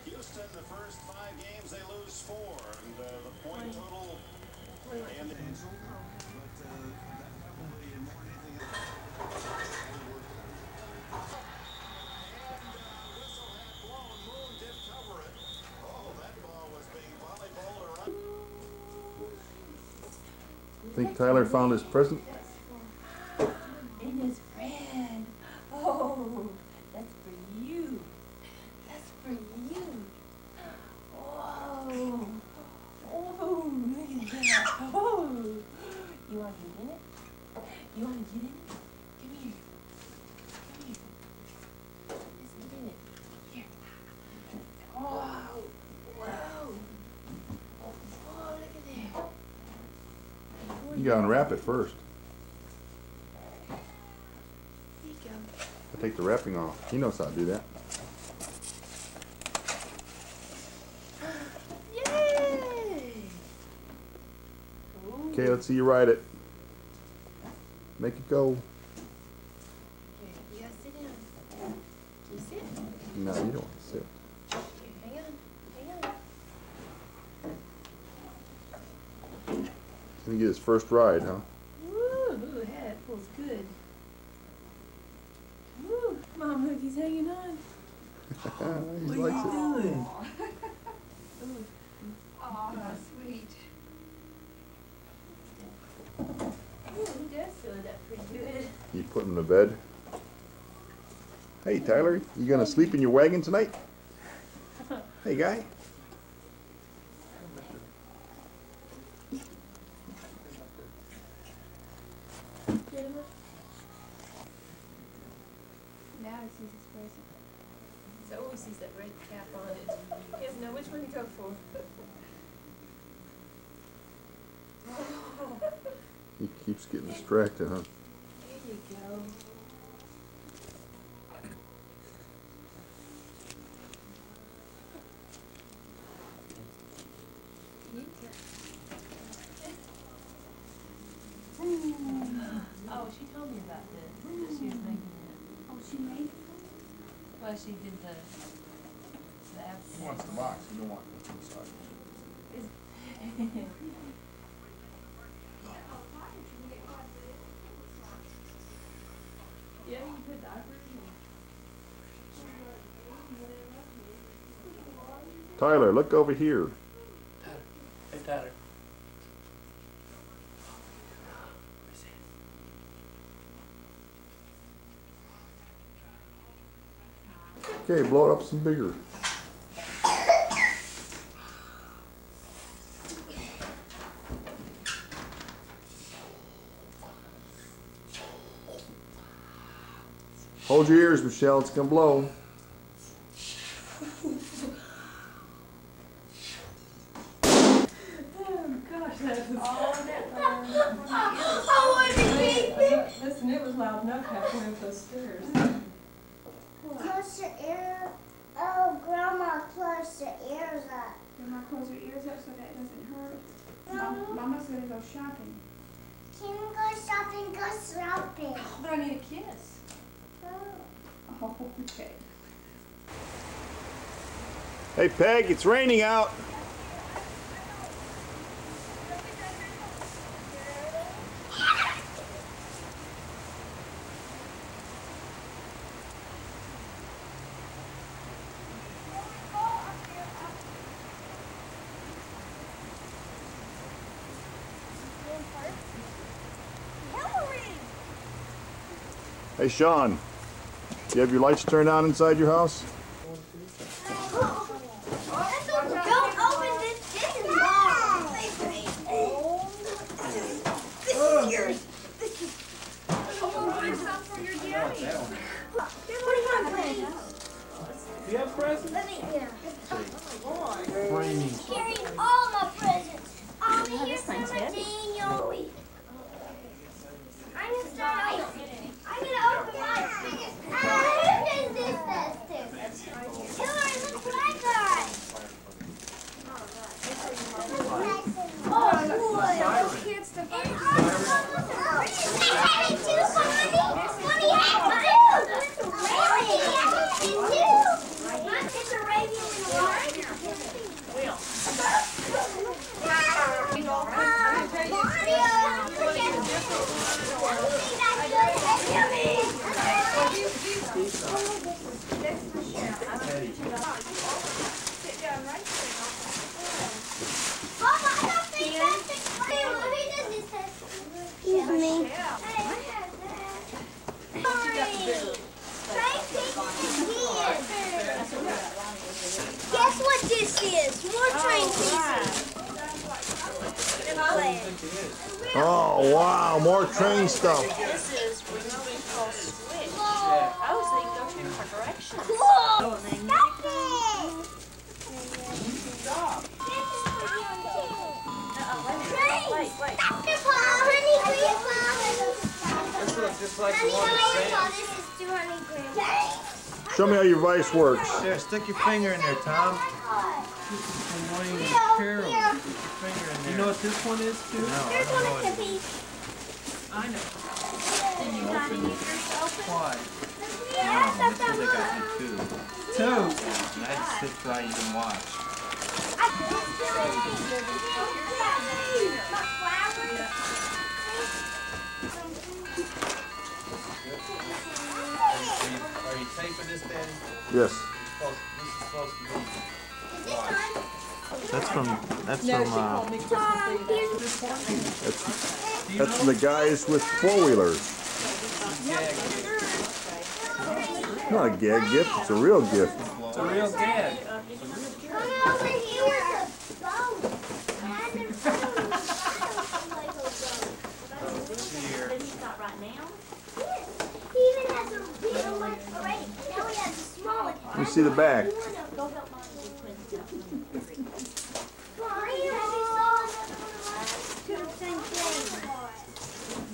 Houston, the first 5 games, they lose 4, and the point total. And but that probably more than anything else. Whistle had blown. Moon did cover it. Oh, that ball was being volleyballed around. Think Tyler found his present? It is red. Oh, that's for you. That's for you. Whoa. Oh, look at that. Oh. You want to get in it? You want to get in it? Come here. Come here. Let's get in it. Here. Wow. Wow. Oh, look at that. You gotta unwrap it first. There you go. I take the wrapping off. He knows how to do that. Yay! Okay, let's see you ride it. Make it go. Okay, you gotta sit down. Can you sit? No, you don't want to sit. Okay, hang on. He's gonna get his first ride, huh? Woo, that feels good. Woo, Mom, look, he's hanging on. He likes it. Doing? Oh, sweet. Ooh, he does feel that pretty good. You put him to bed. Hey, Tyler, you gonna sleep in your wagon tonight? Hey, guy. Now he sees his present. He always sees that red cap on it. He doesn't know which one to go for. He keeps getting distracted, huh? There you go. Oh, she told me about this. She was making it. Oh, she made it? Well, she did the apps. He wants the box. You don't want the inside. Yeah, you can put diapers in. Tyler, look over here. Hey, Tyler. Okay, blow it up some bigger. Hold your ears, Michelle. It's gonna blow. Oh gosh, that was. Oh, what did he do? Listen, it was loud enough having to move those stairs. Close your ear. Oh, Grandma, close your ears up. Grandma, close your ears up so that it doesn't hurt. No. Mama's gonna go shopping. Can you go shopping? Go shopping. But I need a kiss. Oh, okay. Hey, Peg, it's raining out. Hey, Sean, do you have your lights turned on inside your house? Don't open this chicken box. This is yours. Some for your daddy. What do you want, please? Do you have presents? Let me hear. Raining. Carrying all my presents. Oh, Yeah, here's this some thing's of heavy. Daniel. I'm gonna start out. I'm gonna open mine. Who does this does too? Hillary, look what I got. Oh, boy. Those kids to I had it too, Bonnie. Bonnie had it too. Really? I had it too. It's Arabian in the water. Teddy. Sit down right there. Mama, I don't think that's the Who does this test? Excuse me. Yeah. Guess what this is? More train pieces. Oh, wow, more train stuff. This is remote control switch. Whoa. Oh, so you can go two different directions. Cool. Stop it. Wait. Stop it, Paul. Honey, Grandpa. This looks just like the Honey, one Grandpa, that's this is 200 grams. Show me how your vise works. there. Stick your finger in there, Tom. Here. Finger in there. You know what this one is, too? No, I There's don't one know of what the it is. piece. I know. Why? Yeah, this one they got me two. Two? And I had to sit by you and watch. Are you taping this, Daddy? Yes. This is supposed to be. That's from That's from the guys with four-wheelers. Not a gag gift, it's a real gift. It's a real gag. Come over here with the boat. Here. That he's got right now? He even has a big one already. Now he has a small one. Let me see the back. Go help Mom do quiz up.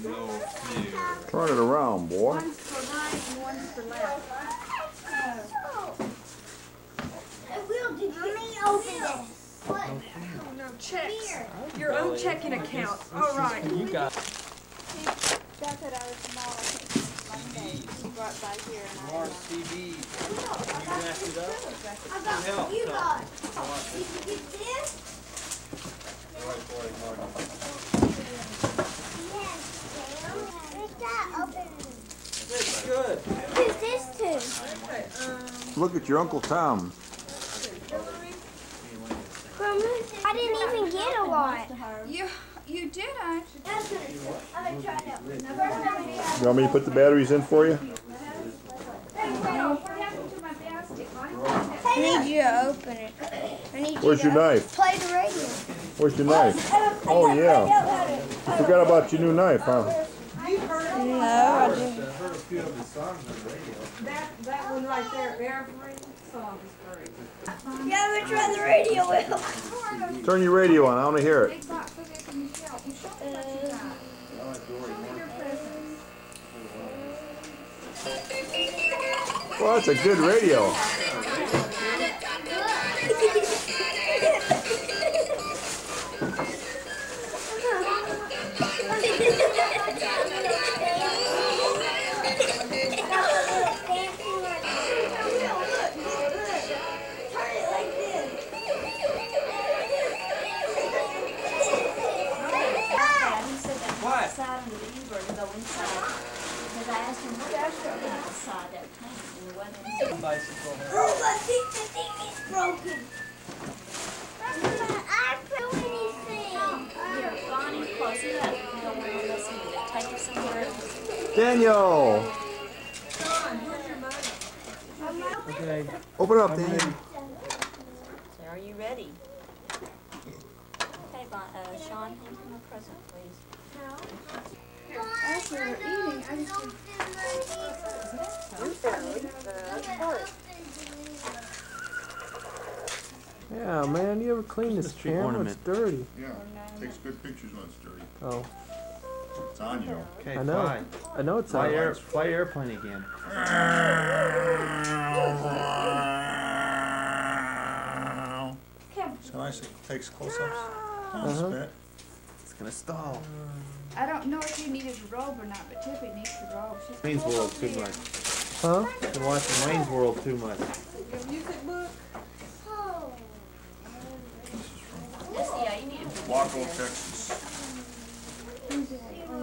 No fear. Turn it around, boy. One's for right and one's for left. Let me open this. What? Oh, no, checks. Your own checking account. All right. You got That's it. I was small. Monday. He brought by here and more CD. You messed it up? I got Help, you no. got. Did you get this? Right for it, Martin. Yes, Sam. Where's that open? That's good. Who's this to? Look at your Uncle Tom. I didn't even get a lot. You didn't. That's good. I'm gonna try it out. You want me to put the batteries in for you? What happened to my basket? I need you to open it. I need Where's you your to knife? play the radio. Where's your knife? Oh, yeah. Forgot about your new knife, huh? No, I didn't. I heard a few of his songs on the radio. That one right there, every song is great. Yeah, I'm gonna try the radio with. Turn your radio on, I want to hear it. Big box, look at Michelle. You show me what you got. Your presents. Well, that's a good radio. What? Inside on the Uber to go inside. Because I asked him what was inside that tank and the weather. Bicycle. Oh, I think the thing is broken. I feel anything. Here, Bonnie, close it up. You don't want to listen to it. Take it somewhere else. Daniel! John, here's your money. Okay. Open it up, Daniel. So are you ready? Okay, Sean, hand him a present, please. As we were eating, I just Yeah, man, you ever clean this Just a cheap camera? ornament. It's dirty. Yeah, takes good pictures when it's dirty. Oh, It's on you. Okay, I know. fine. I know it's Fly, on. fly airplane again. So nice it takes close-ups. Uh-huh. It's gonna stall. I don't know if you need his robe or not, but Tippy needs the robe. She's Wayne's World too much. Huh? Been watching Wayne's World too much. your music book. Oh. Yeah, you need to Waco, Texas.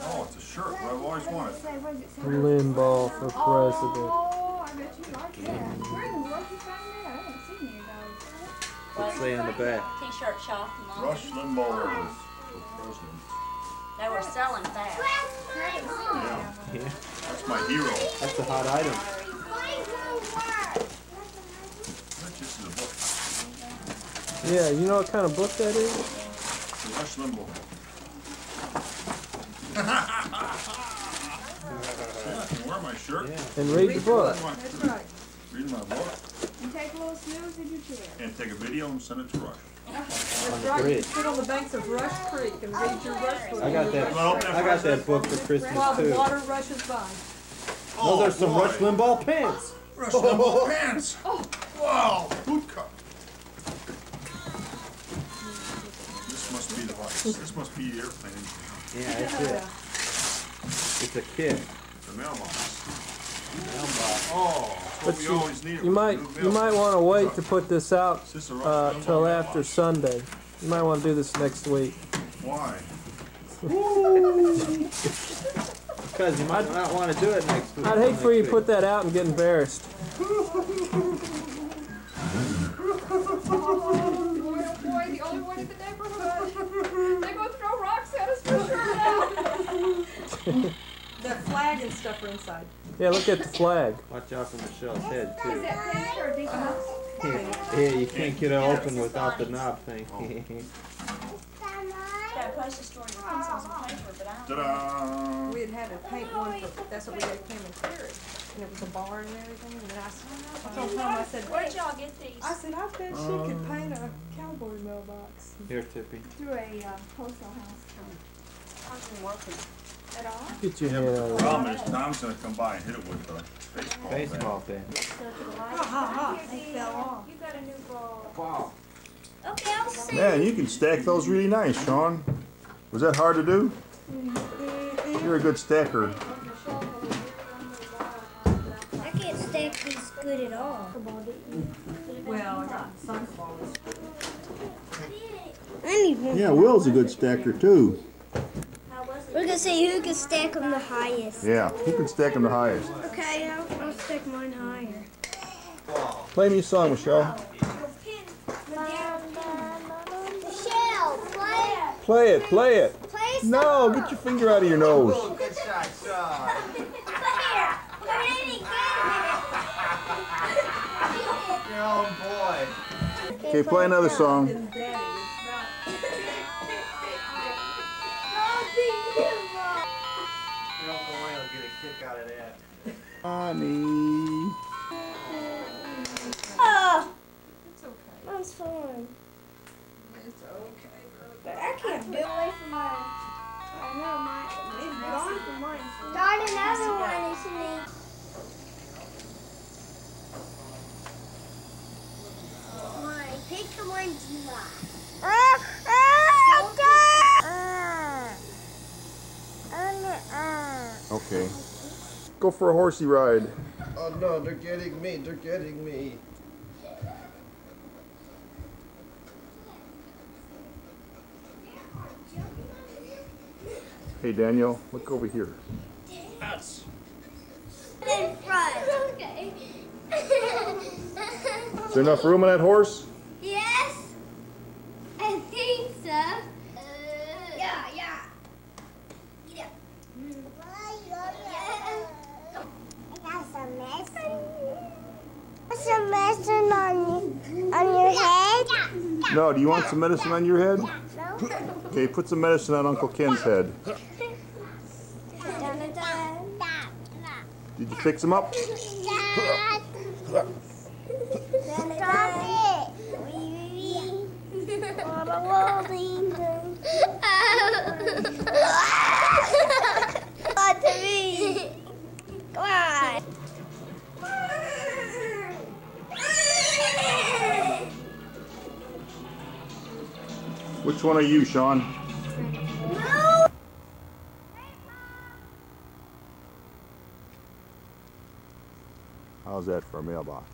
Oh, it's a shirt. What I've always wanted. What does it say? Limbaugh for president. Oh, I bet you like that. Where in the world did you find that? it say on the back? T-shirt shop. Rush Limbaugh was president. They were selling that. Yeah, Yeah. that's my hero. That's a hot item. This is a book. Yeah, you know what kind of book that is? Rush Limbaugh. I can wear my shirt. Yeah. And read the book. That's right. Read my book You take a little snooze in your chair. and take a video and send it to Rush. That's the right. You bridge. sit on the banks of Rush Creek and read your Rush book. I got that. I got that book for Christmas While the too. water rushes by. Those are some Rush Limbaugh pants. Rush Limbaugh pants. Wow, boot cut. This must be the vice. This must be the airplane engine. Yeah, that's it. It's a kit. It's a mailbox. Mailbox. Oh, that's what we always needed. You might want to wait to put this out Is this a Rush Limbaugh till after mailbox? Sunday. You might want to do this next week. Why? Because you might not want to do it next week. I'd hate for you to put that out and get embarrassed. Oh boy, the only one in the neighborhood. They go throw rocks at us for sure now. The flag and stuff are inside. Yeah, look at the flag. Watch out for Michelle's head Is too. that pink or deep enough? Yeah, you can't get it open without the knob thing. That place to store your pencils and paper, but I don't. Ta-da! We had to paint one for, that's what we gave Kim and Terry. And it was a barn and everything. And then I told Tom, I said, Where'd y'all get these? I said, I bet she could paint a cowboy mailbox. Here, Tippy. Through a postal house. I've been working. At all? Get your hand out of The there. problem is Tom's gonna come by and hit it with a baseball bat. Baseball bat. Ha ha ha, they fell off. You got a new ball. Wow. Okay, I'll see. Man, you can stack those really nice, Sean. Was that hard to do? You're a good stacker. I can't stack these good at all. Well, I got some balls. I need one. Yeah, Will's a good stacker too. We're gonna see who can stack them the highest. Yeah, who can stack them the highest? Okay, I'll stack mine higher. Play me a song, Michelle. Michelle, play it. Play it, play it. Play a No, song. get your finger out of your nose. Good shot, Sean. Come here. Come in and Oh boy. get it. Okay, play another song. And Daddy. Your Uncle Wayne will get a kick out of that. Honey. Oh, It's okay. that's fun. It's okay, But I can't get away from mine. I know mine. It's gone from mine. Start another one, isn't it? Mine. Pick the ones you like. Okay. Go for a horsey ride. Oh no, they're getting me, they're getting me. Hey, Daniel, look over here. In front. Okay. Is there enough room on that horse? Yes. I think so. Yeah, yeah. Get up. I got some medicine. Some medicine on your head? No, do you want some medicine on your head? No? Okay, put some medicine on Uncle Ken's head. Did you fix him up? Stop Come to me. Come on. Which one are you, Sean? No. How's that for a mailbox?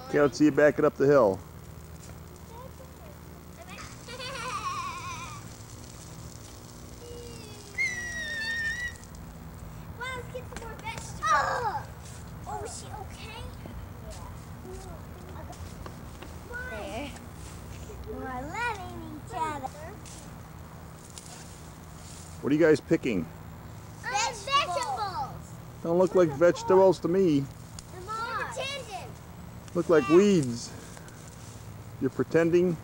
Okay, let's see you back it up the hill. Well, let's get some more vegetables. Oh, is she okay? There. We're loving each other. What are you guys picking? Vegetables. Don't look like vegetables to me. The mom pretending. Look like weeds. You're pretending?